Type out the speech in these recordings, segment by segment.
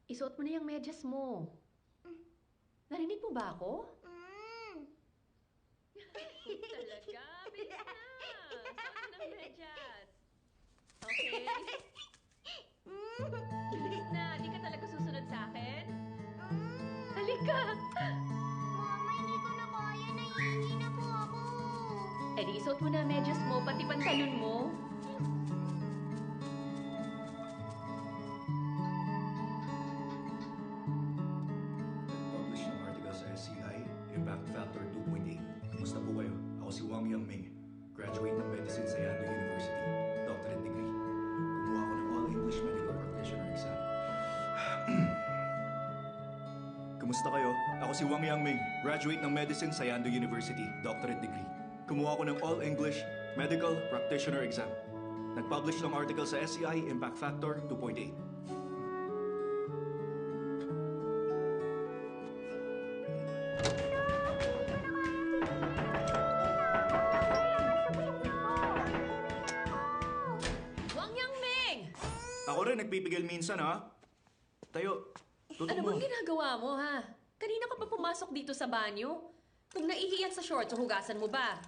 Isuot mo na yung medyas mo. Narinig mo ba ako? Talaga? Bilis na! Suot mo ng medyas. Okay? Bilis na. Di ka talaga susunod sa akin? Halika! Mama, hindi ko na kaya. Naiingi na po ako. Eh di isuot mo na ang medyas mo, pati pantalon mo. Publish ng article sa SCI, Impact Factor 2.8. Kumusta po kayo? Ako si Wang Yangming. Graduate ng Medicine sa Yando University. Doctorate degree. Kumuha ako ng All-English Medical Practitioner exam. Kumusta kayo? Ako si Wang Yangming. Graduate ng Medicine sa Yando University. Doctorate degree. Kumuha ako ng All-English Medical Practitioner exam. Nag-publish ng article sa SCI, Impact Factor 2.8. Wang Yangming! Ako rin nagpipigil minsan, ha? Tayo. Tutok Ano mo. bang ginagawa mo, ha? Kanina ka pa pumasok dito sa banyo? Kung naihiyan sa shorts, hugasan mo ba?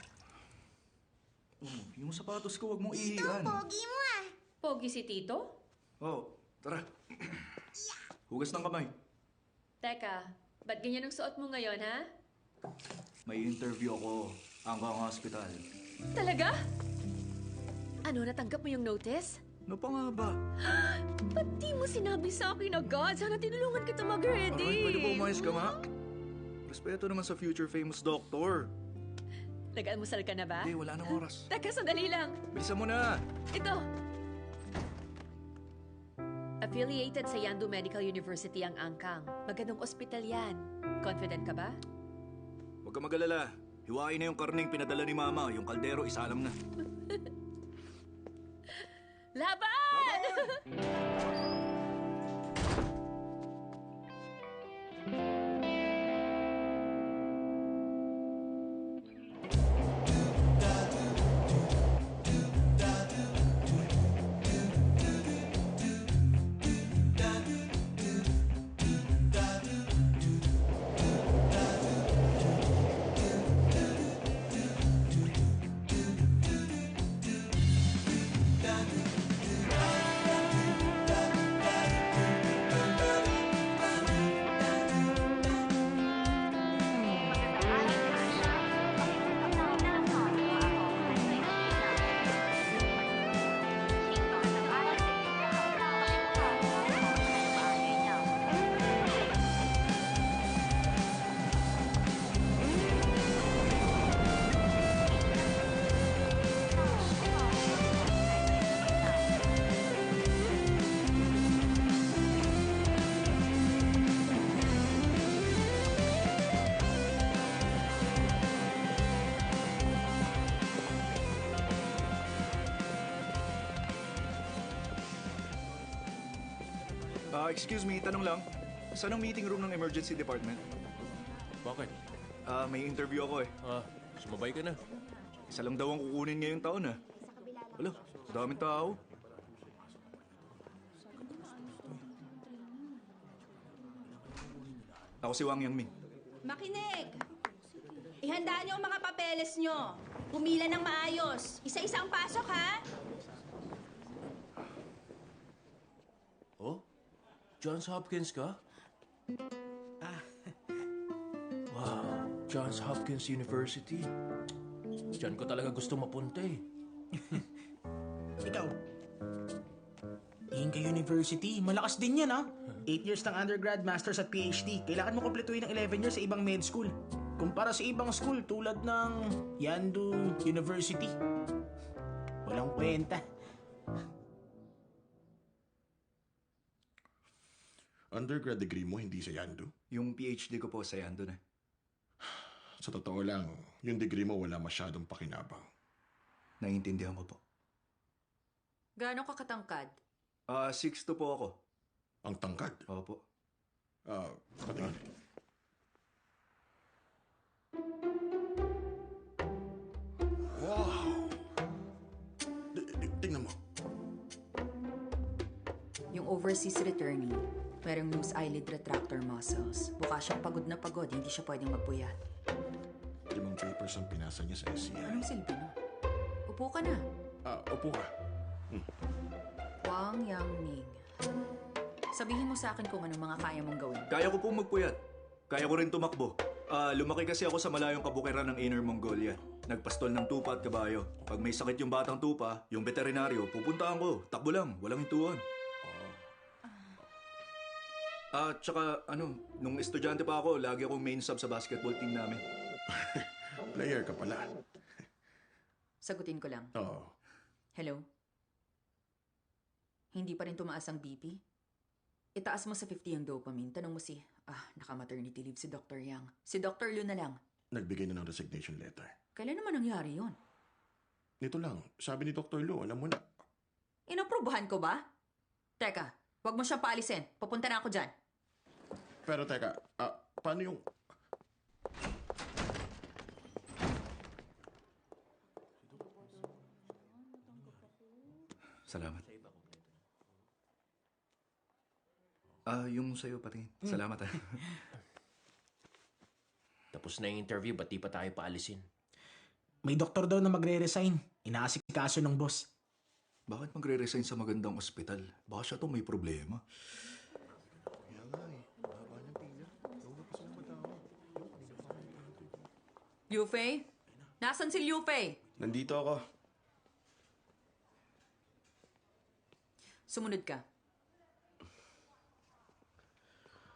Oh, yung sapatos ko, wag mong Tito, ihiyan. pogi mo ah. Pogi si Tito? Oh, tara. Hugas ng kamay. Teka, ba't ganyan ang suot mo ngayon, ha? May interview ako. Angkang Hospital. Talaga? Ano, natanggap mo yung notice? Ano pa nga ba? Ba't di mo sinabi sa akin agad? Sana tinulungan kita mag-ready. Aray, pwede ba umayos ka nga? Respeto naman sa future famous doctor. Nag-almusal ka na ba? Hindi, wala nang oras. Teka, sandali lang. Bilisan mo na! Ito. Affiliated sa Yando Medical University ang Angkang. Magandang ospital yan. Confident ka ba? Huwag ka mag-alala. Hiwain na yung karning pinadala ni Mama. Yung kaldero, isalam na. Laban! Excuse me, tanong lang. Saan ang meeting room ng emergency department? Bakit? May interview ako eh. Sumabay ka na. Isa lang daw ang kukunin ngayong taon ah. Wala, daming tao. Ako si Wang Yangming. Makinig! Ihanda niyo ang mga papeles niyo. Pumila ng maayos. Isa-isa ang pasok, ha? Oh? Johns Hopkins ka? Wow, Johns Hopkins University. Diyan ko talaga gusto mapunta eh. Ikaw, Inka University, malakas din yan, ha? 8 years ng undergrad, masters at PhD. Kailangan mo kompletuhin ng 11 years sa ibang med school. Kumpara sa ibang school tulad ng Yando University. Walang kwenta. Undergrad degree mo hindi sa Yando? Yung PhD ko po sa Yando na. Sa totoo lang, yung degree mo wala masyadong pakinabang. Naiintindihan ko po. Gaano ka katangkad? 6'2" po ako. Ang tangkad. Opo. Patingin. Wow! Tingnan mo. Yung over overseas returnee. Merong loose eyelid retractor muscles. Buka siyang pagod na pagod, hindi siya pwedeng magpuyat. 5 papers ang pinasa niya sa SCI. Anong silbi no? Upo ka na. Upo ka. Wang Yangming. Sabihin mo sa akin kung anong mga kaya mong gawin. Kaya ko pong magpuyat. Kaya ko rin tumakbo. Lumaki kasi ako sa malayong kabukiran ng Inner Mongolia. Nagpastol ng tupa at kabayo. Pag may sakit yung batang tupa, yung veterinaryo, pupuntahan ko. Takbo lang, walang hintuan. Tsaka nung estudyante pa ako, lagi akong main sub sa basketball team namin. Player ka pala. Sagutin ko lang. Oo. Hello? Hindi pa rin tumaas ang BP? Itaas mo sa 50 ang dopamine. Tanong mo si... naka-maternity leave si Dr. Yang. Si Dr. Lu na lang. Nagbigay na ng resignation letter. Kailan naman nangyari yon? Nito lang, sabi ni Dr. Lu, alam mo na. Inaprubahan ko ba? Teka, wag mo siyang paalisin. Pupunta na ako dyan. Pero teka, paano yung... Salamat. Yung sa'yo pati. Salamat Tapos na yung interview, ba't di pa tayo paalisin? May doktor daw na magre-resign. Inaasikaso ng boss. Bakit magre-resign sa magandang ospital? Baka siya to may problema. Liu Fei? Nasaan si Liu Fei? Nandito ako. Sumunod ka.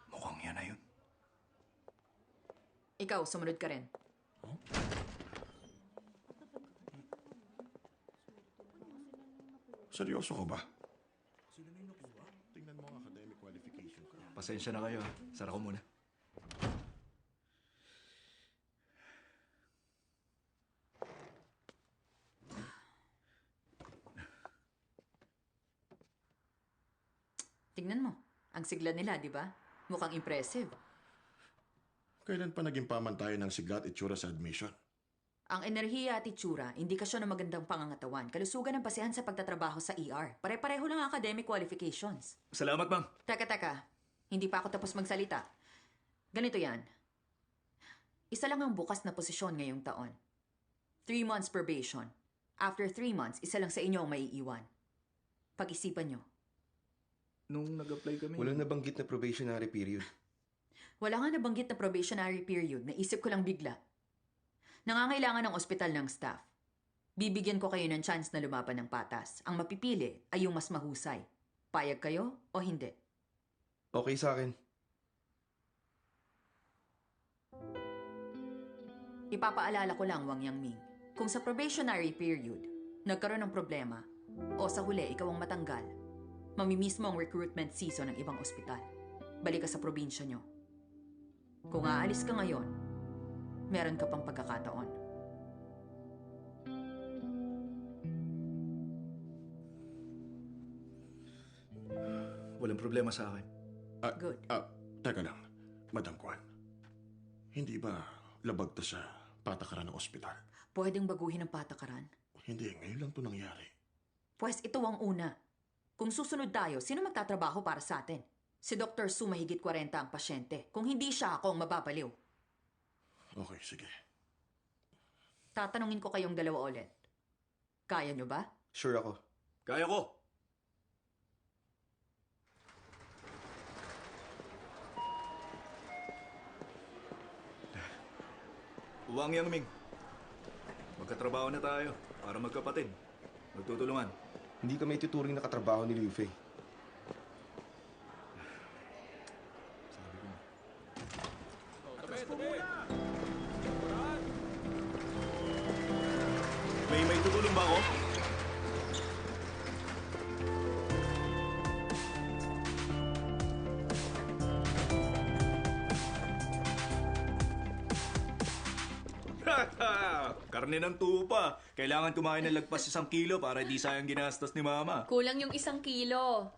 Mukhang yan na yun. Ikaw, sumunod ka rin. Seryoso ka ba? Tingnan mo ang academic qualification ko. Pasensya na kayo. Sara ko muna. Tingnan mo. Ang sigla nila, di ba? Mukhang impressive. Kailan pa naging pamantayan ng sigla at itsura sa admission? Ang enerhiya at itsura, indikasyon ng magandang pangangatawan, kalusugan ng pasihan sa pagtatrabaho sa ER. Pare-pareho lang ang academic qualifications. Salamat, ma'am. Teka. Hindi pa ako tapos magsalita. Ganito yan. Isa lang ang bukas na posisyon ngayong taon. 3 months probation. After 3 months, isa lang sa inyo ang maiiwan. Pag-isipan nyo. Nung nag-apply kami... Walang nabanggit na probationary period. Wala nga nabanggit na probationary period. Naisip ko lang bigla. Nangangailangan ng ospital ng staff. Bibigyan ko kayo ng chance na lumaban ng patas. Ang mapipili ay yung mas mahusay. Payag kayo o hindi? Okay sa akin. Ipapaalala ko lang, Wang Yangming, kung sa probationary period, nagkaroon ng problema, o sa huli ikaw ang matanggal, mamimismo ang recruitment season ng ibang ospital. Balik ka sa probinsya nyo. Kung aalis ka ngayon, meron ka pang pagkakataon. Walang problema sa akin. Good. Teka lang, Madam Kwan. Hindi ba labag to sa patakaran ng ospital? Pwedeng baguhin ang patakaran? Hindi, ngayon lang to nangyari. Pwes ito ang una. Kung susunod tayo, sino magtatrabaho para sa atin? Si Dr. Su mahigit 40 ang pasyente. Kung hindi siya, ako ang mababaliw. Okay, sige. Tatanungin ko kayong dalawa ulit. Kaya nyo ba? Sure ako. Kaya ko! Wang Yangming. Magkatrabaho na tayo para magkapatid. Magtutulungan. Hindi ka may tuturing na katrabaho ni Liu Fei. May tutulong ba ako? Karne ng tupa. Kailangan kumain ng lagpas 1 kilo para di sayang ginastos ni Mama. Kulang yung 1 kilo.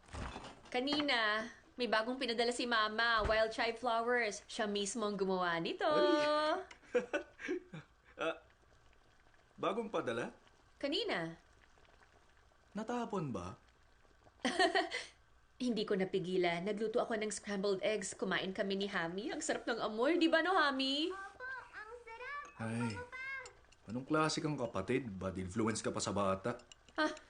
Kanina, may bagong pinadala si Mama, wild chive flowers. Siya mismo ang gumawa nito. Bagong padala? Kanina. Natapon ba? Hindi ko napigilan. Nagluto ako ng scrambled eggs. Kumain kami ni Hami. Ang sarap ng amoy. Di ba no, Hami? Opo, ang sarap. Ay, anong klase kang kapatid? Bad influence ka pa sa bata?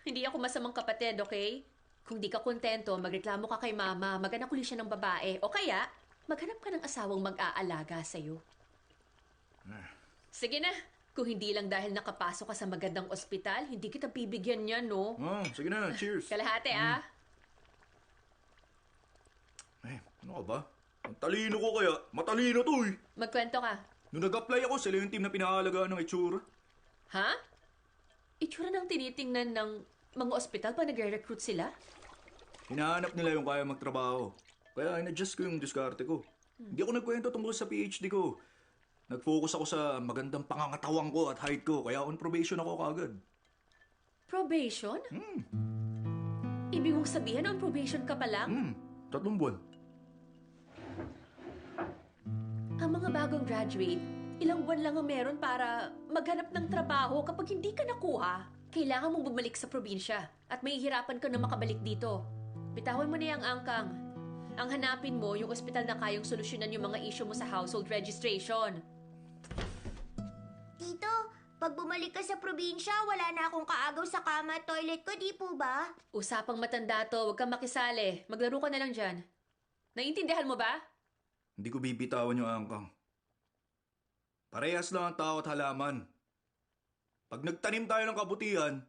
Hindi ako masamang kapatid, okay? Kung di ka kontento, magreklamo ka kay mama. Maghanap ulit siya ng babae. O kaya, maghanap ka ng asawang mag-aalaga sa'yo. Sige na. Kung hindi lang dahil nakapasok ka sa magandang ospital, hindi kita bibigyan niyan, no? Oh, sige na, cheers. Kalahati, Eh, ano ka ba? Ang talino ko kaya. Matalino to eh. Magkwento ka. Nung nag-apply ako, sila yung team na pinahalagaan ng itsura. Ha? Itsura ng tinitingnan ng mga ospital pa nagre-recruit sila? Hinahanap nila yung kaya magtrabaho. Kaya in-adjust ko yung diskarte ko. Hindi ako nagkwento tungkol sa PhD ko. Nag-focus ako sa magandang pangangatawang ko at height ko, kaya on probation ako kagad. Probation? Ibig mong sabihin on probation ka pa lang? 3 buwan. Ang mga bagong graduate, ilang buwan lang ang meron para maghanap ng trabaho. Kapag hindi ka nakuha, kailangan mong bumalik sa probinsya at mahihirapan ka na makabalik dito. Bitawan mo na yung angkang. Ang hanapin mo, yung ospital na kayang solusyonan yung mga issue mo sa household registration. Tito, pag bumalik ka sa probinsya, wala na akong kaagaw sa kama at toilet ko, di po ba? Usapang matanda to, huwag kang makisali. Maglaro ka na lang dyan. Naiintindihan mo ba? Hindi ko bibitawan yung angkang. Parehas lang ang tao at halaman. Pag nagtanim tayo ng kabutihan,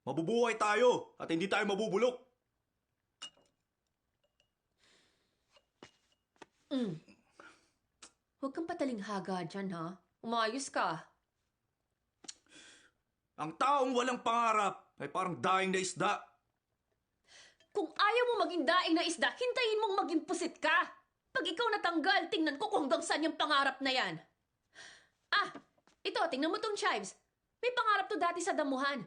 mabubuhay tayo at hindi tayo mabubulok. Huwag kang patalinghaga dyan, ha? Umayos ka. Ang taong walang pangarap ay parang daing na isda. Kung ayaw mo maging daing na isda, hintayin mong maging pusit ka. Pag ikaw natanggal, tingnan ko kung hanggang saan yung pangarap na yan. Ito, tingnan mo tong chives. May pangarap to dati sa damuhan.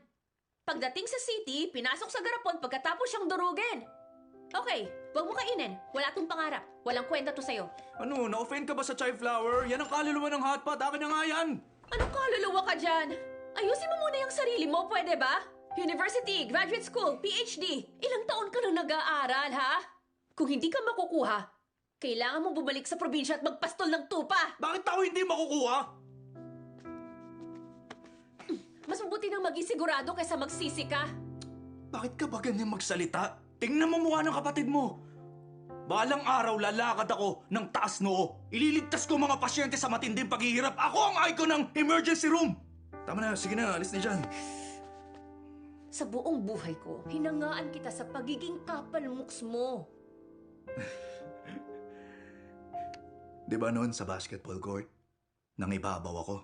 Pagdating sa city, pinasok sa garapon pagkatapos siyang durugin. Okay, huwag mo kainin. Wala tong pangarap. Walang kwenta to sa'yo. Ano, na-offend ka ba sa chive flower? Yan ang kaluluwa ng hotpot. Akin na nga yan. Anong kaluluwa ka dyan? Ayusin mo muna yung sarili mo, pwede ba? University, graduate school, PhD. Ilang taon ka nang nag-aaral, ha? Kung hindi ka makukuha, kailangan mong bumalik sa probinsya at magpastol ng tupa. Bakit ako hindi makukuha? Mas mabuti nang maging sigurado kaysa magsisi ka. Bakit ka ba ganyan magsalita? Tingnan mo mukha ng kapatid mo. Balang araw lalakad ako ng taas noo. Ililigtas ko mga pasyente sa matinding paghihirap. Ako ang icon ng emergency room. Tama na, sige na, alis na dyan. Sa buong buhay ko, hinangaan kita sa pagiging kapalmuks mo. Di ba noon sa basketball court, nang ibabaw ako,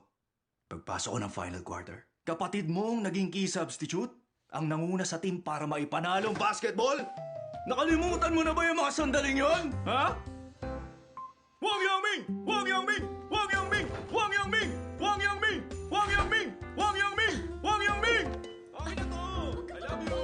pagpasok ko ng final quarter, kapatid mong naging key substitute, ang nanguna sa team para maipanalong basketball? Nakalimutan mo na ba yung mga sandaling yon? Ha? Wang Yangming! Wang Yangming! Wang Yangming! Wang Yangming! Wang Yangming! Wang Yangming! Wang Yangming! Wang Yangming! Akin na to! I love you!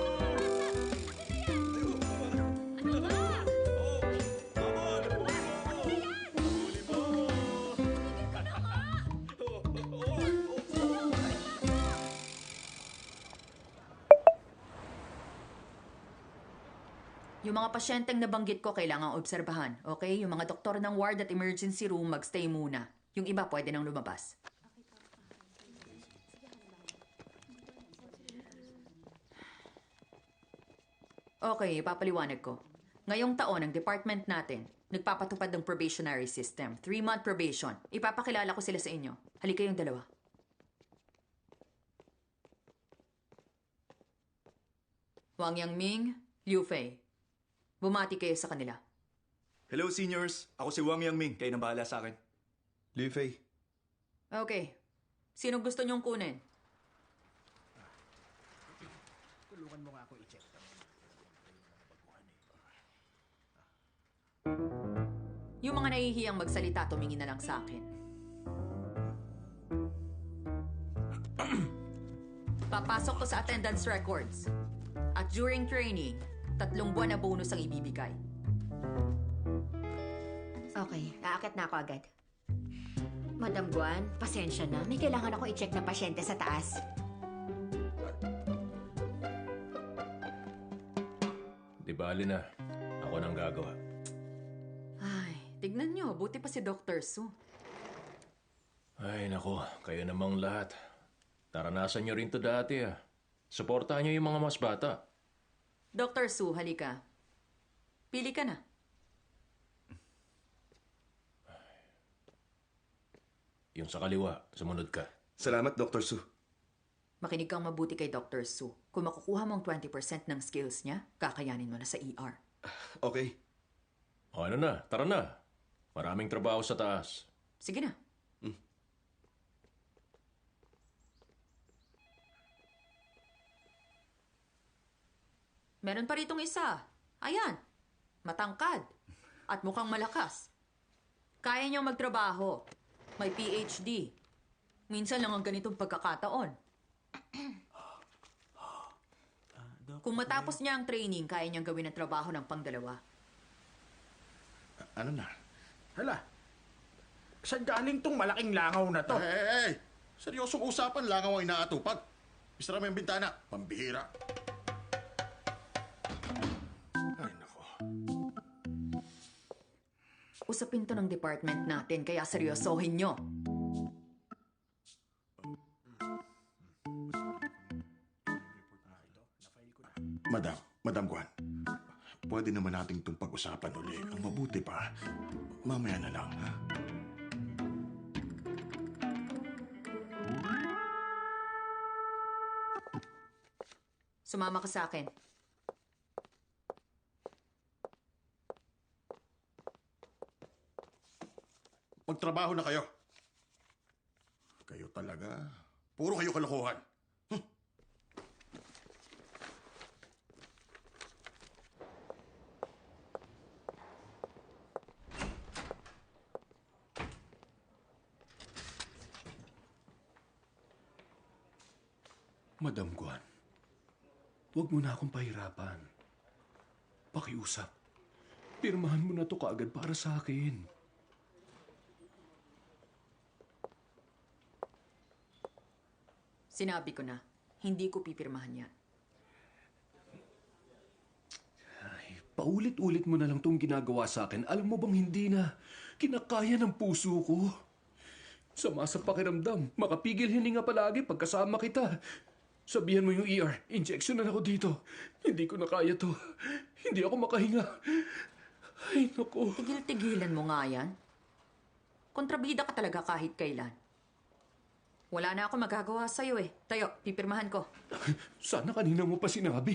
Yung mga pasyenteng nabanggit ko kailangang obserbahan, okay? Yung mga doktor ng ward at emergency room magstay muna. Yung iba pwede nang lumabas. Okay, ipapaliwanag ko. Ngayong taon, ang department natin, nagpapatupad ng probationary system. 3-month probation. Ipapakilala ko sila sa inyo. Halika yung dalawa. Wang Yangming, Liu Fei. Bumati kayo sa kanila. Hello seniors, ako si Wang Yangming. Kayo nang bahala sa akin. Liu Fei, Okay. Sino gusto niyong kunin? Tulungan mo nga ako i-check. Yung mga nahihiyang magsalita, tumingin na lang sa akin. Papasok to sa attendance records. At during training, 3 buwan na bonus ang ibibigay. Okay, aakit na ako agad. Madam Guan, pasensya na. May kailangan ako i-check na pasyente sa taas. Di bali na. Ako nang gagawa. Ay, tignan nyo, buti pa si Dr. Su. Ay, nako, kayo namang lahat. Naranasan nyo rin to dati ah. Suportahan nyo yung mga mas bata. Dr. Su, halika. Pili ka na. Yung sa kaliwa, sumunod ka. Salamat, Dr. Su. Makinig kang mabuti kay Dr. Su. Kung makukuha mo ang 20% ng skills niya, kakayanin mo na sa ER. Okay. O ano na, tara na. Maraming trabaho sa taas. Sige na. Meron pa ritong isa. Ayan. Matangkad. At mukhang malakas. Kaya niyang magtrabaho. May PhD. Minsan lang ang ganitong pagkakataon. Kung matapos niya ang training, kaya niyang gawin ang trabaho ng pangdalawa. Ano na? Hala, saan galing tong malaking langaw na to? Hey! Seryosong usapan, langaw ang inaatupag. Isara mo yung bintana, pambihira. Ay, nako. Usapin to ng department natin, kaya seryosohin niyo. Madam Guan, pwede naman nating itong pag-usapan uli. Ang mabuti pa, mamaya na lang, ha? Sumama ka sa akin. Magtrabaho na kayo. Kayo talaga. Puro kayo kalokohan. Madam Guan, huwag mo na akong pahirapan. Pakiusap. Pirmahan mo na to kaagad para sa akin. Sinabi ko na, hindi ko pipirmahan yan. Ay, paulit-ulit mo na lang tong ginagawa sa akin. Alam mo bang hindi na kinakaya ng puso ko? Sama sa pakiramdam. Makapigil hininga palagi pagkasama kita. Sabihan mo yung ER, injection na ako dito. Hindi ko na kaya to. Hindi ako makahinga. Ay, naku. Tigil-tigilan mo nga yan. Kontrabida ka talaga kahit kailan. Wala na ako magagawa sa'yo eh. Tayo, pipirmahan ko. Sana kanina mo pa sinabi.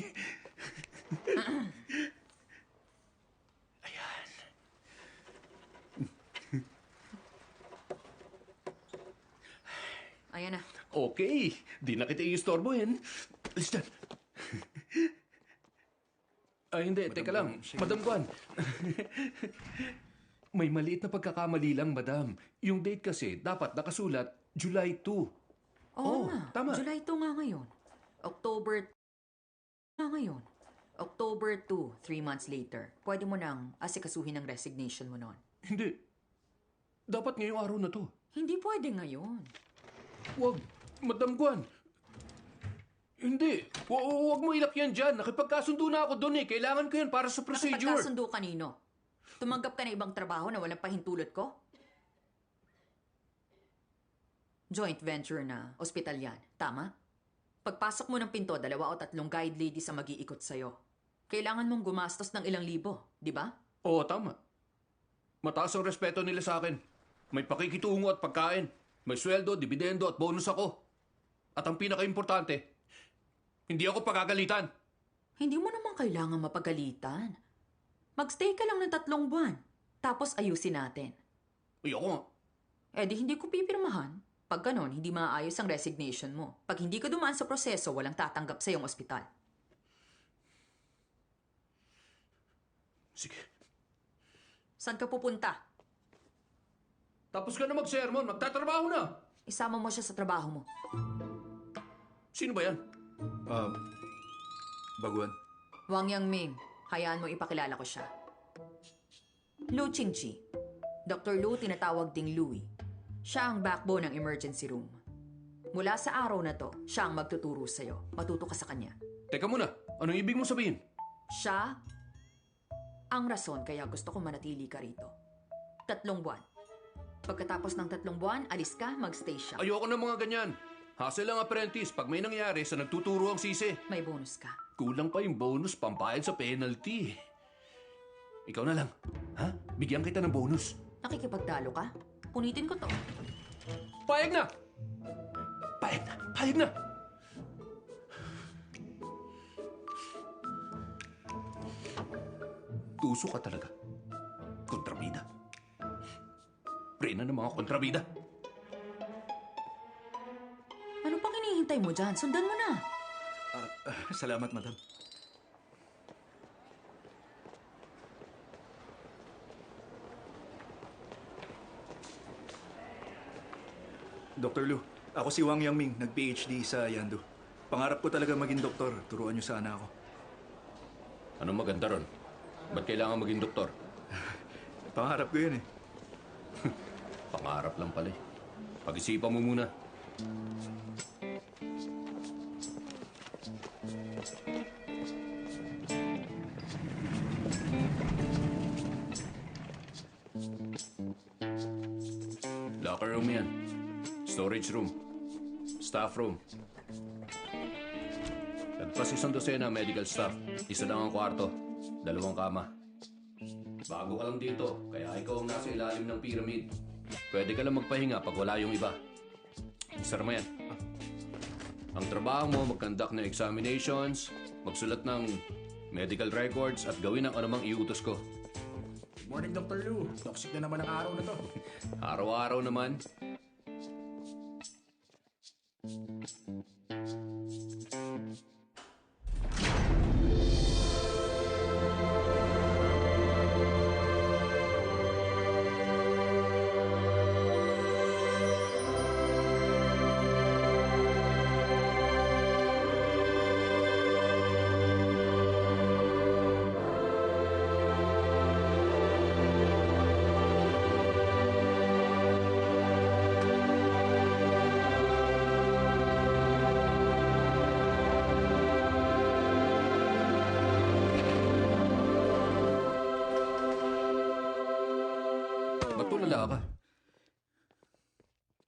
Ayan. Ayan na. Okay, di na kita iistorbohin. Alis dyan. Ay, hindi. Teka lang. Madam Guan. May maliit na pagkakamali lang, madam. Yung date kasi, dapat nakasulat July 2. Oo nga. tama. July 2 nga ngayon. October nga ngayon. October 2, 3 months later. Pwede mo nang asikasuhin ang resignation mo noon. Hindi. Dapat ngayong araw na to. Hindi pwede ngayon. Wag. Madam Guan. Hindi. Huwag mo ilak yan dyan. Nakipagkasundo na ako doon eh. Kailangan ko yan para sa procedure. Nakipagkasundo kanino? Tumanggap ka na ibang trabaho na walang pahintulot ko? Joint venture na ospital yan. Tama? Pagpasok mo ng pinto, 2 o 3 guide ladies ang mag-iikot sa'yo. Kailangan mong gumastos ng ilang libo, di ba? Oo, tama. Mataas ang respeto nila sa akin. May pakikitungo at pagkain. May sweldo, dividendo at bonus ako. At ang pinaka-importante, hindi ako pagagalitan. Hindi mo naman kailangan mapagalitan. Magstay ka lang ng 3 buwan. Tapos ayusin natin. Ayoko nga. Eh di hindi ko pipirmahan. Pag ganon, hindi maayos ang resignation mo. Pag hindi ka dumaan sa proseso, walang tatanggap sa iyong ospital. Sige. Saan ka pupunta? Tapos ka na mag-sermon, magtatrabaho na. Isama mo siya sa trabaho mo. Sino ba yan? Baguan. Wang Yangming, hayaan mo ipakilala ko siya. Lu Qingqi. Dr. Lu tinatawag ding Louie. Siya ang backbone ng emergency room. Mula sa araw na to, siya ang magtuturo sa'yo. Matuto ka sa kanya. Teka muna, anong ibig mong sabihin? Siya Ang rason kaya gusto ko manatili ka rito. 3 buwan. Pagkatapos ng 3 buwan, alis ka, magstay siya. Ayoko ng mga ganyan. Hassle ang apprentice pag may nangyari sa nagtuturo ang sisi. May bonus ka. Kulang pa yung bonus pambayad sa penalty. Ikaw na lang. Ha? Bigyan kita ng bonus. Nakikipagtalo ka? Punitin ko to. Payag na! Payag na! Payag na! Tuso ka talaga. Kontrabida. Reyna ng mga kontrabida. Ano pang hinihintay mo dyan? Sundan mo na. Salamat, madam. Dr. Lu, ako si Wang Yangming, nag-PhD sa Yandu. Pangarap ko talaga maging doktor. Turuan niyo sana ako. Anong maganda ron? Ba't kailangan maging doktor? Pangarap ko yun eh. Pangarap lang pala eh. Pag-isipan mo muna. Locker room yan. Storage room. Staff room. Nagpas 1 dosena medical staff. Isa lang ang kwarto. 2 kama. Bago ka lang dito, kaya ikaw ang nasa ilalim ng pyramid. Pwede ka lang magpahinga pag wala yung iba. Isara mo yan. Ang trabaho mo, mag-conduct ng examinations, magsulat ng medical records, at gawin ang anumang iutos ko. Good morning, Dr. Lu. Toxic na naman ang araw na to. Araw-araw naman. Ba't tulala ka?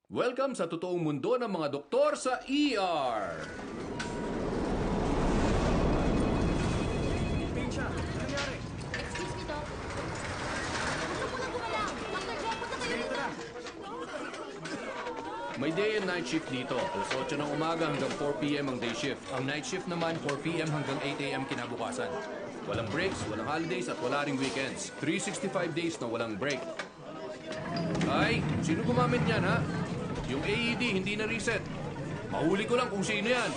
Welcome sa totoong mundo ng mga doktor sa ER! Pain siya. Ano nangyari? Excuse me, Doc. Huwag mo lang gumalaw. Dr. Joe, punta kayo dito. May day and night shift dito. Alas 8 ng umaga hanggang 4 p.m. ang day shift. Ang night shift naman, 4 p.m. hanggang 8 a.m. kinabukasan. Walang breaks, walang holidays at wala ring weekends. 365 days na walang break. Ay, sino gumamit niyan, ha? Yung AED hindi na reset. Mahuli ko lang kung sino yan.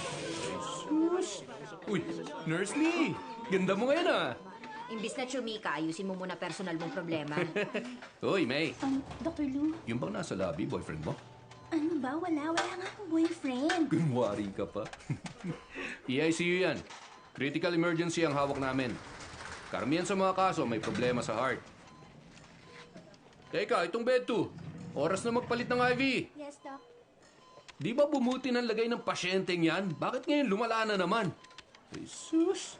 Jesus. Uy, Nurse Lee. Ganda mo ngayon, ha? Imbis na chumika, ayusin mo muna personal mong problema. Uy, May. Dr. Lu, Yung bang nasa lobby, boyfriend mo? ano ba? Wala nga akong boyfriend. Kunwari ka pa. EICU yan. Critical emergency ang hawak namin. Karamihan sa mga kaso may problema sa heart. Teka, itong bed 2. Oras na magpalit ng IV. Yes, Doc. Di ba bumuti ng lagay ng pasyenteng yan? Bakit ngayon lumala na naman? Jesus.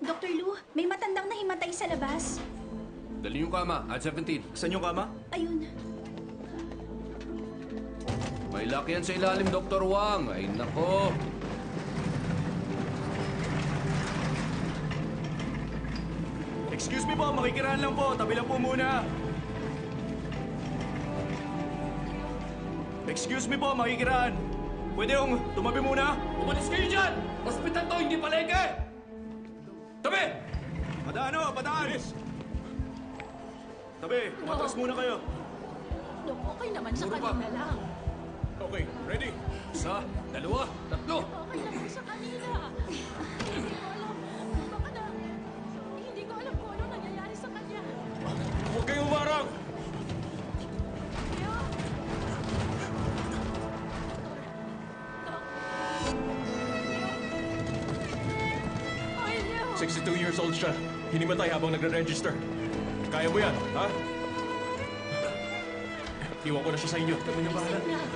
Dr. Lu, may matandang nahimatay sa labas. Dali yung kama, at 17. Saan yung kama? Ayun. May lock yan sa ilalim, Dr. Wang. Ay, nako. Excuse me po, makikiraan lang po. Tabi lang po muna. Excuse me po, makikiraan. Pwede yung tumabi muna? Umalis kayo dyan! Hospital to, hindi palengke! Tabi! Padaan o, padaan! Tabi, umatras muna kayo. Dok, okay naman sa Puro pa. kanila lang. Okay, ready? 1, 2, 3. Okay naman sa kanila. Hindi ko alam. Baka na. Hindi ko alam kung ano nangyayari sa kanya. Huwag kayong umarang! Kaya... Ay, Leo! 62 years old siya. Hinimatay habang nagre-register. Kaya mo yan, ha? Iwan ko na siya sa inyo. Kami na bahala. Salamat.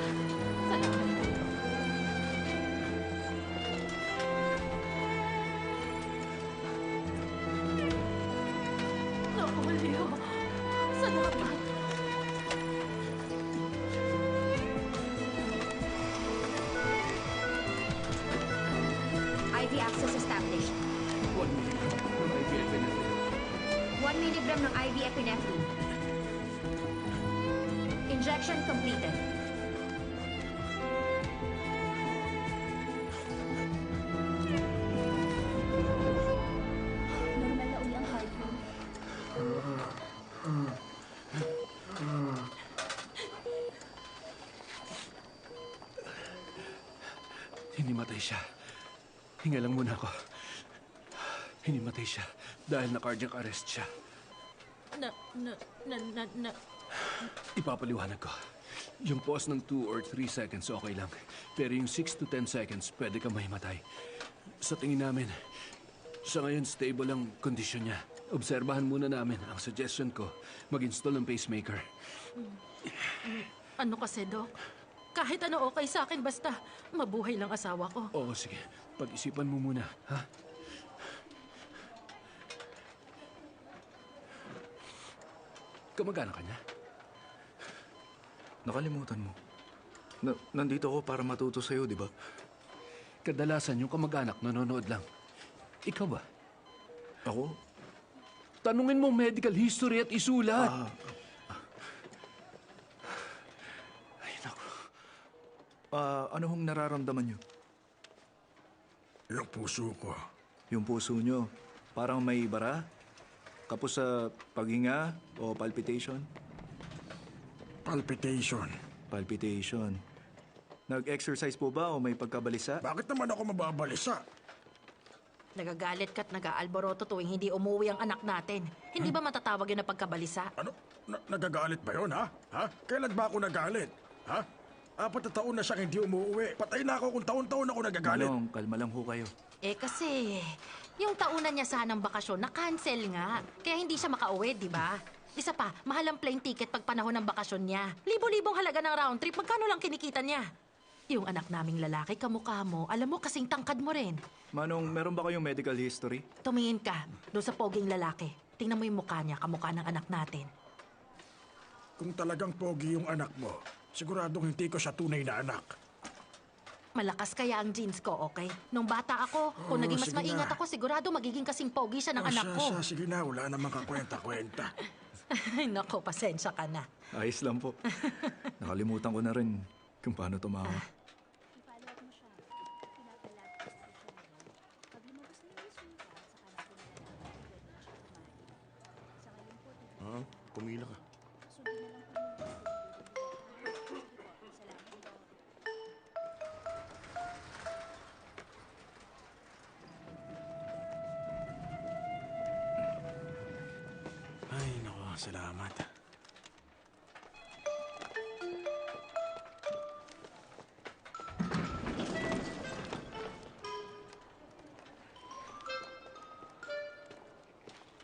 lang ng IV epinephrine. Injection completed. Normal na uli ang heart rate. Hinimatay siya. Hinga lang muna ako. Hinimatay siya dahil na cardiac arrest siya. Na. Ipapaliwanag ko. Yung pause ng 2 or 3 seconds, okay lang. Pero yung 6 to 10 seconds, pwede ka mahimatay. Sa tingin namin, sa ngayon stable ang kondisyon niya. Obserbahan muna namin. Ang suggestion ko, mag-install ng pacemaker. Ano kasi, Dok? Kahit ano okay sa akin, basta mabuhay lang asawa ko. Oo, sige. Pag-isipan mo muna, ha? Kamag-anak ka niya? Nakalimutan mo. Nandito ako para matuto sa'yo, di ba? Kadalasan yung kamag-anak nanonood lang. Ikaw ba? Ako? Tanungin mo ang medical history at isulat. Ay, naku. Ano hong nararamdaman niyo? Yung puso ko. Yung puso niyo, parang may bara? Kapos sa paghinga o palpitation? Palpitation. Palpitation. Nag-exercise po ba o may pagkabalisa? Bakit naman ako mababalisa? Nagagalit ka't nag-aalboroto tuwing hindi umuwi ang anak natin. Hindi ba matatawag yun na pagkabalisa? Ano? Nagagalit ba yun, ha? Ha? Kailan ba ako nagalit? Ha? 4 na taon na siyang hindi umuwi. Patay na ako kung taon-taon ako nagagalit. Manong, kalma lang ho kayo. Kasi, yung taunan niya sanang bakasyon, na-cancel nga. Kaya hindi siya makauwi, di ba? Isa pa, mahal ang plane ticket pag panahon ng bakasyon niya. Libo-libong halaga ng round trip, magkano lang kinikita niya? Yung anak naming lalaki, kamukha mo, alam mo kasing tangkad mo rin. Manong, meron ba kayong medical history? Tumingin ka, doon sa poging lalaki. Tingnan mo yung mukha niya, kamukha ng anak natin. Kung talagang pogi yung anak mo, siguradong hindi ko siya tunay na anak. Malakas kaya ang genes ko, okay? Nung bata ako, kung naging mas sige maingat na. ako, sigurado magiging kasing pogi siya ng anak ko. Sige na, wala namang kakwenta-kwenta. Ay, nako, pasensya ka na. Ayos lang po. Nakalimutan ko na rin kung paano tumawa. Pumila ka. Ay, nako, salamat.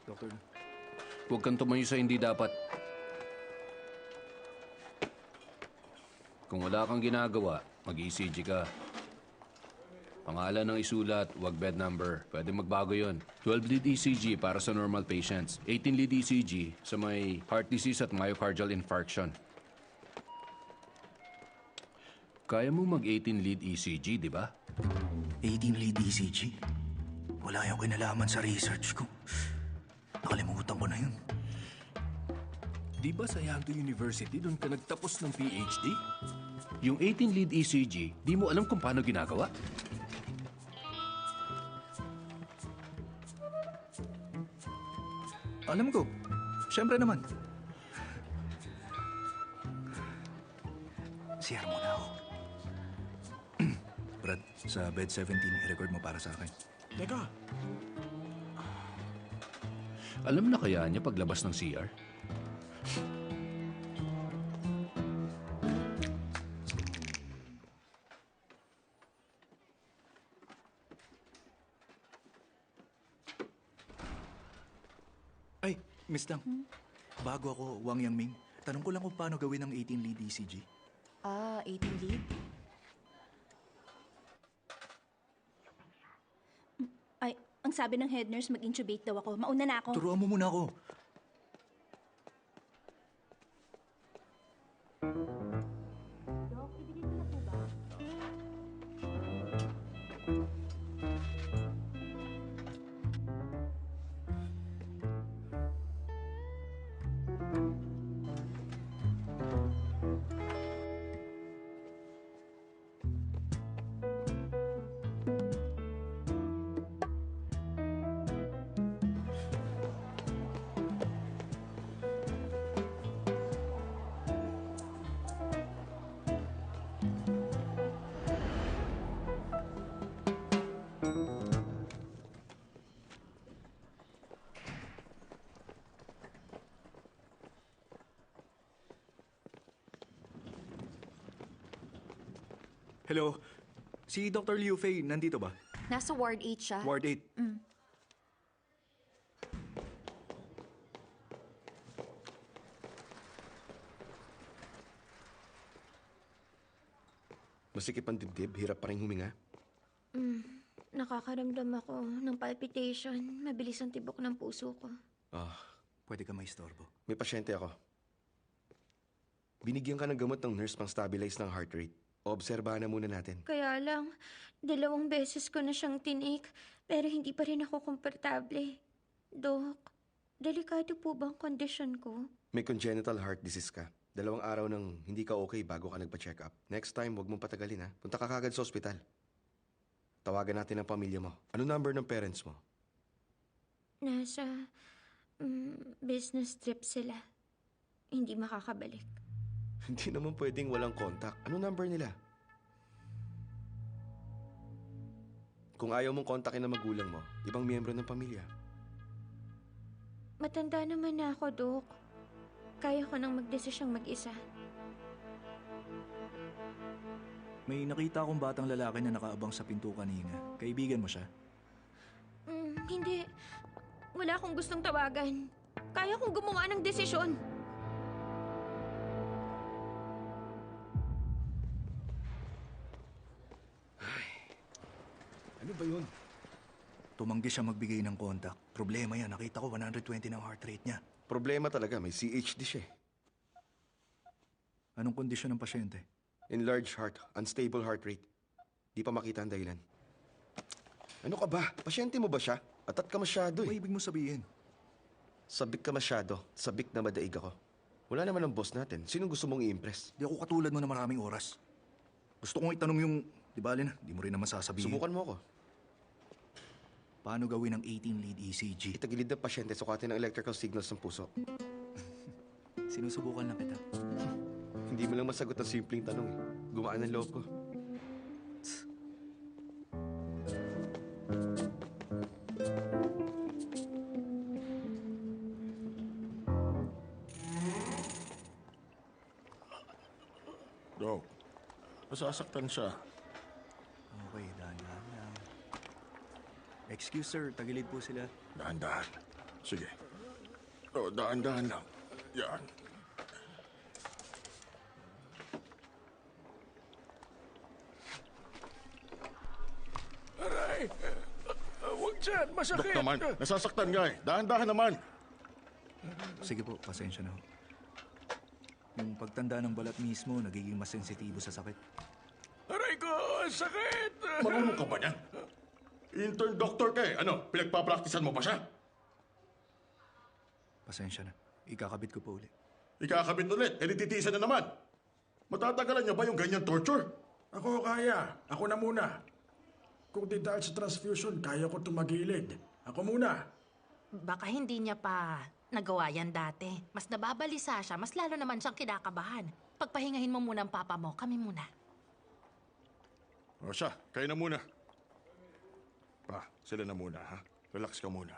Doktor, Huwag kang tumayo sa hindi dapat. Kung wala kang ginagawa, mag-ECG ka. Pangalan ng isulat, wag bed number. Pwede magbago yon. 12-lead ECG para sa normal patients. 18-lead ECG sa may heart disease at myocardial infarction. Kaya mo mag-18-lead ECG, di ba? 18-lead ECG? Wala yung kinalaman sa research ko. Nakalimutan ko na yun. Di ba sa Yangtze University doon ka nagtapos ng PhD? Yung 18-lead ECG, di mo alam kung paano ginagawa? Alam ko. Siyempre naman. CR muna ako. Brad, sa bed 17, i-record mo para sa akin. Teka, Alam na kaya niya paglabas ng CR? Ay, Miss Dang. Bago ako, Wang Yangming. Tanong ko lang kung paano gawin ang 18-lead ECG. 18 lead? Ay, ang sabi ng head nurse, mag-intubate daw ako. Mauna na ako. Turuan mo muna ako. Hello? Si Dr. Liu Fei, nandito ba? Nasa Ward 8 siya. Ward 8. Masikip ang dibdib, hirap pa rin huminga. Nakakaramdam ako ng palpitation. Mabilis ang tibok ng puso ko. Pwede ka maistorbo. May pasyente ako. Binigyan ka ng gamot ng nurse pang stabilize ng heart rate. Obserbahan na muna natin. Kaya lang, 2 beses ko na siyang tinik, pero hindi pa rin ako komportable. Dok, delikado po bang kondisyon ko? May congenital heart disease ka. 2 araw nang hindi ka okay bago ka nagpa-check up. Next time, huwag mong patagalin ha. Punta ka kagad sa ospital. Tawagan natin ang pamilya mo. Ano number ng parents mo? Nasa business trip sila. Hindi makakabalik. Hindi naman pwedeng walang contact. Ano number nila? Kung ayaw mong kontakin ang magulang mo, ibang miyembro ng pamilya. Matanda naman na ako, Dok. Kaya ko nang magdesisyong mag-isa. May nakita akong batang lalaki na nakaabang sa pinto kanina. Kaibigan mo siya? Hindi. Wala akong gustong tawagan. Kaya kong gumawa ng desisyon. Ano ba yun? Tumanggi siya magbigay ng contact. Problema yan. Nakita ko 120 ng heart rate niya. Problema talaga. May CHD siya eh. Anong kondisyon ng pasyente? Enlarged heart, unstable heart rate. Di pa makita ang dahilan. Ano ka ba? Pasyente mo ba siya? Atat ka masyado Ano eh. ibig mo sabihin? Sabik ka masyado. Sabik na madaig ako. Wala naman ang boss natin. Sinong gusto mong i-impress? Di ako katulad mo na maraming oras. Gusto kong itanong yung... Di bali na, di mo rin naman sasabihin. Subukan mo ako. Paano gawin ang 18-lead ECG? Itagilid ng pasyente, sukatin ang electrical signals ng puso. Sinusubukan lang kita. Hindi mo lang masagot ang simpleng tanong eh. Gumaan ang loob ko. Dok, nasasaktan siya. Okay, dahan-dahan lang. Excuse sir, tagilid po sila. Dahan-dahan. Sige. Dahan-dahan lang. Yan. Aray! Huwag dyan! Dok Masakit! naman, nasasaktan nga eh. Dahan-dahan naman. Sige po, pasensya na ho. Yung pagtanda ng balat mismo, nagiging mas sensitibo sa sakit. Aray ko! Ang sakit! Marunong ka ba niyan? Intern doctor ka eh. Ano, pinagpapraktisan mo ba siya? Pasensya na. Ikakabit ko po ulit. Ikakabit ulit, eh titiisan na naman. Matatagalan niya ba yung ganyan torture? Ako kaya. Ako na muna. Kung di dahil sa transfusion, kaya ko tumagilid. Ako muna. Baka hindi niya pa nagawa yan dati. Mas nababalisa siya, mas lalo naman siyang kinakabahan. Pagpahingahin mo muna ang papa mo, kami muna. O siya, kayo na muna. Pa, sila na muna ha. Relax ka muna.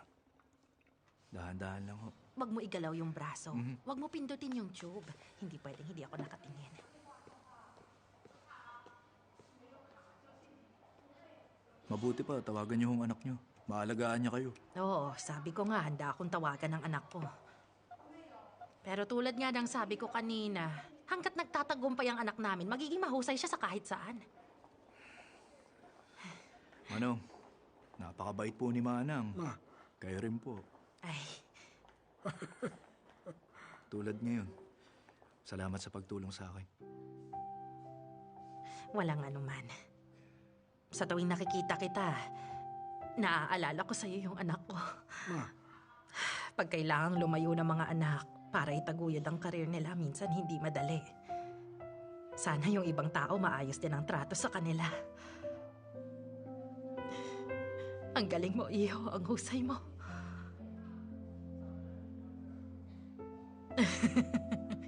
Dahan-dahan lang ho. Huwag mo igalaw yung braso. Huwag mo pindutin yung tube. Hindi pwedeng hindi ako nakatingin. Mabuti pa, tawagan niyo yung anak niyo. Maalagaan niya kayo. Oo, sabi ko nga, handa akong tawagan ng anak ko. Pero tulad nga ng sabi ko kanina, hanggat nagtatagumpay ang anak namin, magiging mahusay siya sa kahit saan. Manong, napakabait po ni Manang. Kayo rin po. Ay, Tulad ngayon. Salamat sa pagtulong sa akin. walang anuman. Sa tuwing nakikita kita, naaalala ko sa'yo yung anak ko. Pag kailangang lumayo ng mga anak para itaguyod ang karir nila, minsan hindi madali. Sana yung ibang tao maayos din ang trato sa kanila. Ang galing mo, Iho. Ang husay mo.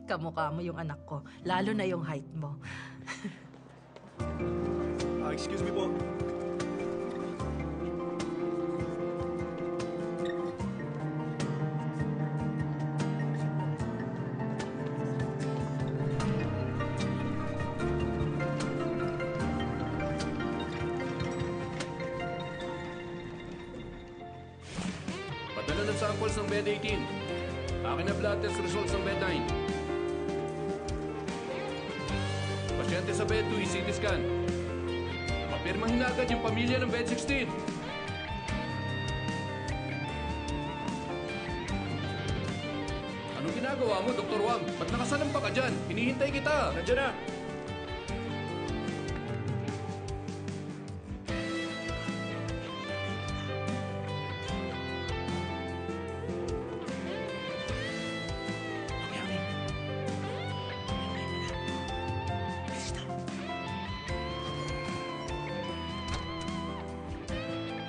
Kamukha mo yung anak ko, lalo na yung height mo. Excuse me po. urine samples ng bed 18. Akin na blood test results ng bed 9. Pasyente sa bed 2, CT scan. Papirmahin na agad yung pamilya ng bed 16. Anong ginagawa mo, Dr. Wang? Ba't nakasalampa ka dyan? Hinihintay kita. Nandiyan na!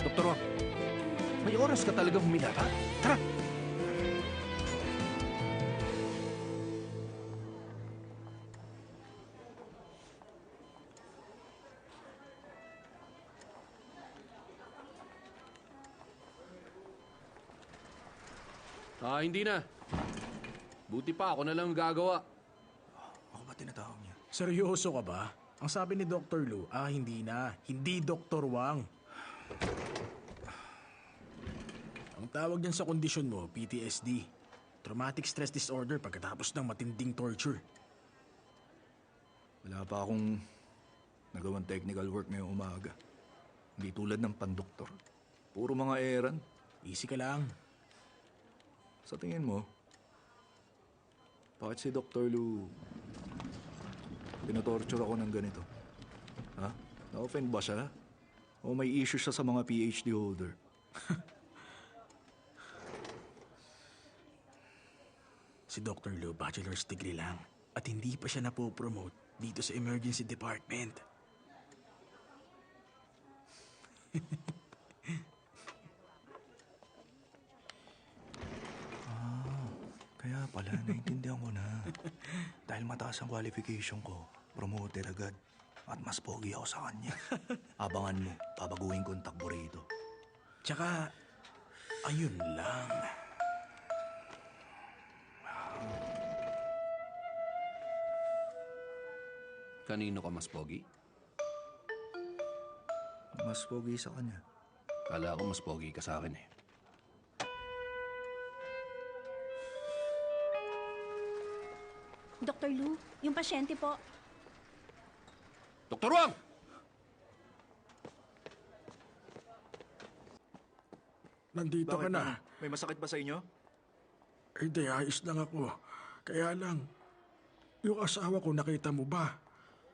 Dr. Wang, may oras ka talagang humilata? Tara! Hindi na. Buti pa ako na lang gagawa. Ako ba tinatawag niya? Seryoso ka ba? Ang sabi ni Dr. Lu, hindi na. Hindi Dr. Wang. Ang tawag niyan sa kondisyon mo, PTSD. Traumatic Stress Disorder pagkatapos ng matinding torture. Wala pa akong nagawang technical work ngayong umaga. Hindi tulad ng pandoktor. Puro mga errand. Easy ka lang. Sa tingin mo, bakit si Dr. Lu pinotorture ako ng ganito? Ha? Na-offend ba siya? O may issue siya sa mga PhD holder? Si Dr. Lu, bachelor's degree lang. At hindi pa siya napopromote dito sa emergency department. Kaya pala, naintindihan ko na. Dahil mataas ang qualification ko, promoted agad. At mas pogi ako sa kanya. Abangan mo, babaguhin ko ang takbo rito. Tsaka, ayun lang. Kanino ka mas pogi? Mas pogi sa kanya. Kala ko mas pogi ka sa akin eh. Dr. Lu, yung pasyente po. Dr. Wang! Nandito ka Bakit na. May masakit ba sa inyo? Hindi, ayos lang ako. Kaya lang, yung asawa ko nakita mo ba?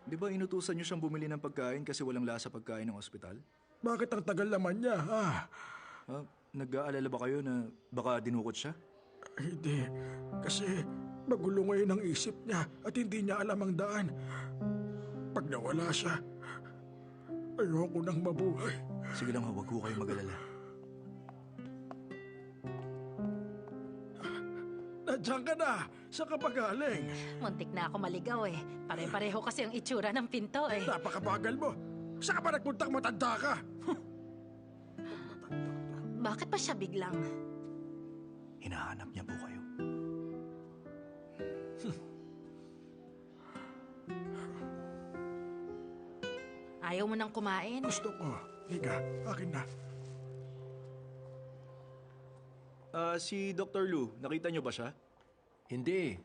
Di ba inutusan niyo siyang bumili ng pagkain kasi walang lasa pagkain ng ospital? Bakit ang tagal naman niya, ha? Nag-aalala ba kayo na baka dinukot siya? Hindi, kasi magulo ngayon ang isip niya at hindi niya alam ang daan. Pag nawala siya, ayoko nang mabuhay. Sige lang, huwag ko kayo mag-alala. Nandiyan ka na! Saan ka pa galing? Muntik na ako maligaw eh. Pare-pareho kasi ang itsura ng pinto eh. Napakabagal mo! Saan ka ba nagpuntang matanda ka? Bakit pa siya biglang? Hinahanap niya po kayo. Ayaw mo nang kumain? Gusto ko. Higa, akin na. Si Dr. Lu, nakita niyo ba siya? Hindi.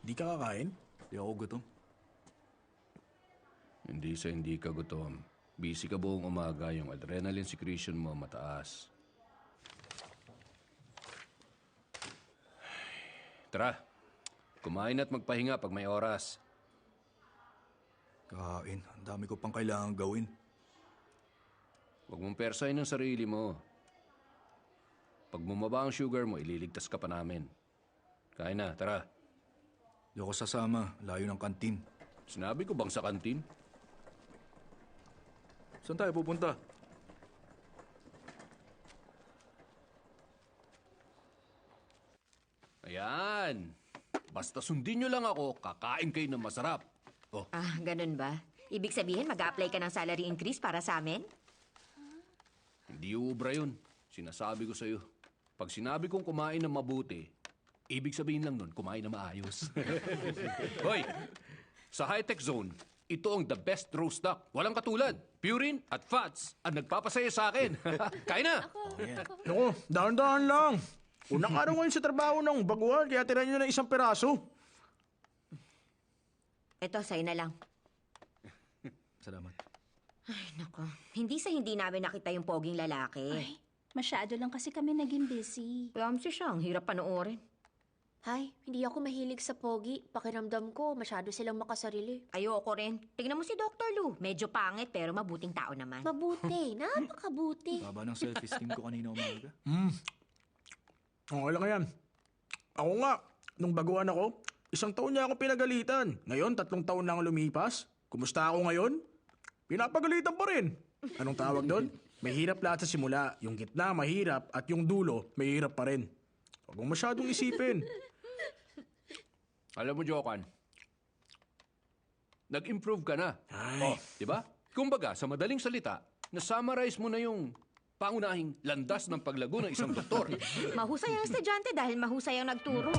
Di ka kakain? Di ako gutom. Hindi ka gutom. Busy ka buong umaga, yung adrenaline secretion mo mataas. Tara, kumain at magpahinga pag may oras. Kain, ang dami ko pang kailangan gawin. Huwag mong persahin ang sarili mo. Pag bumaba ang sugar mo, ililigtas ka pa namin. Kain na, tara. Di ako sasama, layo ng kantin. Sinabi ko bang sa kantin? Saan tayo pupunta? Ayan. Basta sundin nyo lang ako, kakain kayo ng masarap. Oh, Ganun ba? Ibig sabihin, mag-a-apply ka ng salary increase para sa amin? hindi ubra yun. Sinasabi ko sa'yo. Pag sinabi kong kumain ng mabuti, ibig sabihin lang nun, kumain na maayos. Hoy, sa high-tech zone, ito ang the best roast duck. Walang katulad. Purine at fats ang nagpapasaya sa akin. Kain na! Naku, dahan-dahan lang. Unang araw ngayon sa trabaho ng baguhan, kaya tira nyo ng isang peraso. Ito, sa'yo na lang. Salamat. Ay, nako. Hindi sa hindi namin nakita yung poging lalaki. Ay, masyado lang kasi kami naging busy. Ramsey siya, ang hirap panoorin. Hay, hindi ako mahilig sa pogi. Pakiramdam ko, masyado silang makasarili. Ayoko rin. Tignan mo si Dr. Lu. Medyo pangit pero mabuting tao naman. Mabuti, napakabuti. Baba ng self-esteem ko kanina umaga. Okay lang yan. Ako nga, nung baguhan ako, 1 taon niya ako pinagalitan. Ngayon, 3 taon na ang lumipas. Kumusta ako ngayon? Pinapagalitan pa rin. Anong tawag doon? May hirap lahat sa simula. Yung gitna, mahirap. At yung dulo, may hirap pa rin. Huwag mong masyadong isipin. Alam mo, Jokan, nag-improve ka na. Ay. Di ba? Kumbaga, sa madaling salita, na-summarize mo na yung pangunahing landas ng paglago ng isang doktor. Mahusay ang estudyante dahil mahusay ang nagturo.